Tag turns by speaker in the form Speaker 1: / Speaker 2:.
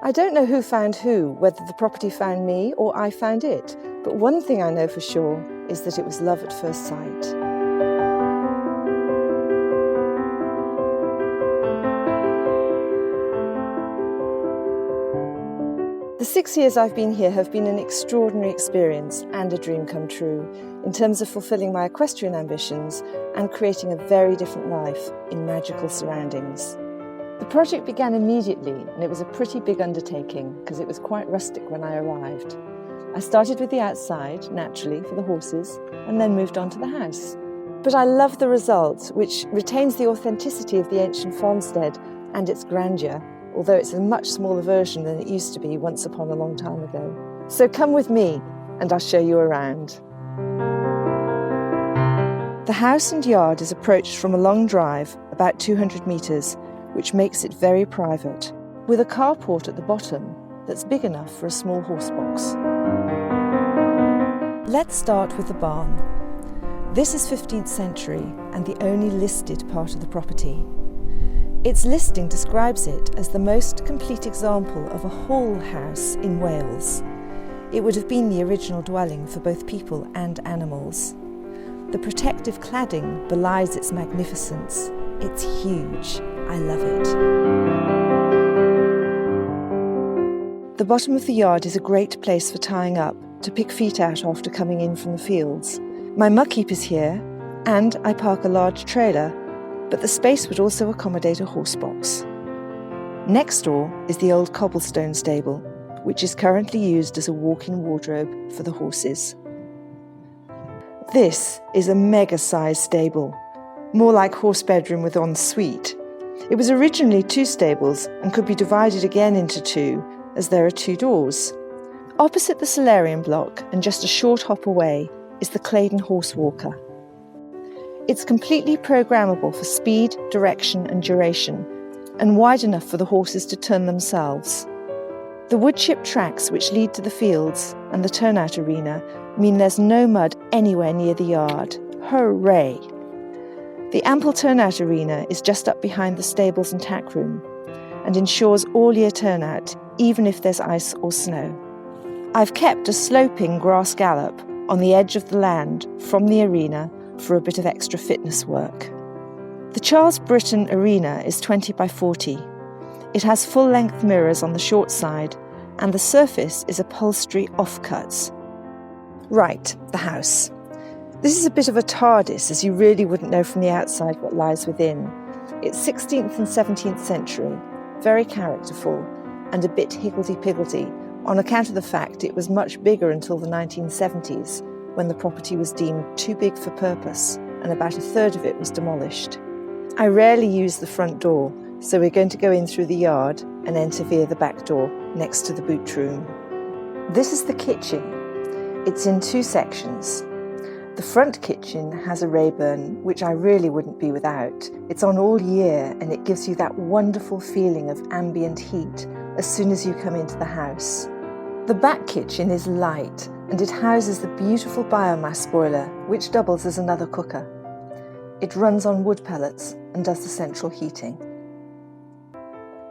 Speaker 1: I don't know who found who, whether the property found me or I found it, but one thing I know for sure is that it was love at first sight. The 6 years I've been here have been an extraordinary experience and a dream come true in terms of fulfilling my equestrian ambitions and creating a very different life in magical surroundings. The project began immediately, and it was a pretty big undertaking because it was quite rustic when I arrived. I started with the outside, naturally, for the horses, and then moved on to the house. But I love the result, which retains the authenticity of the ancient farmstead and its grandeur, although it's a much smaller version than it used to be once upon a long time ago. So come with me, and I'll show you around. The house and yard is approached from a long drive, about 200 metres, which makes it very private, with a carport at the bottom that's big enough for a small horse box. Let's start with the barn. This is 15th century and the only listed part of the property. Its listing describes it as the most complete example of a whole house in Wales. It would have been the original dwelling for both people and animals. The protective cladding belies its magnificence. It's huge. I love it. The bottom of the yard is a great place for tying up, to pick feet out after coming in from the fields. My muck heap is here, and I park a large trailer, but the space would also accommodate a horse box. Next door is the old cobblestone stable, which is currently used as a walk-in wardrobe for the horses. This is a mega-sized stable, more like horse bedroom with ensuite. It was originally 2 stables and could be divided again into 2, as there are 2 doors. Opposite the solarium block and just a short hop away is the Claydon horse walker. It's completely programmable for speed, direction and duration, and wide enough for the horses to turn themselves. The wood chip tracks which lead to the fields and the turnout arena mean there's no mud anywhere near the yard. Hooray! The ample turnout arena is just up behind the stables and tack room and ensures all-year turnout, even if there's ice or snow. I've kept a sloping grass gallop on the edge of the land from the arena for a bit of extra fitness work. The Charles Britton Arena is 20 by 40. It has full-length mirrors on the short side and the surface is upholstery offcuts. Right, the house. This is a bit of a TARDIS, as you really wouldn't know from the outside what lies within. It's 16th and 17th century, very characterful, and a bit higgledy-piggledy on account of the fact it was much bigger until the 1970s, when the property was deemed too big for purpose, and about a third of it was demolished. I rarely use the front door, so we're going to go in through the yard and enter via the back door, next to the boot room. This is the kitchen. It's in 2 sections. The front kitchen has a Rayburn, which I really wouldn't be without. It's on all year and it gives you that wonderful feeling of ambient heat as soon as you come into the house. The back kitchen is light and it houses the beautiful biomass boiler, which doubles as another cooker. It runs on wood pellets and does the central heating.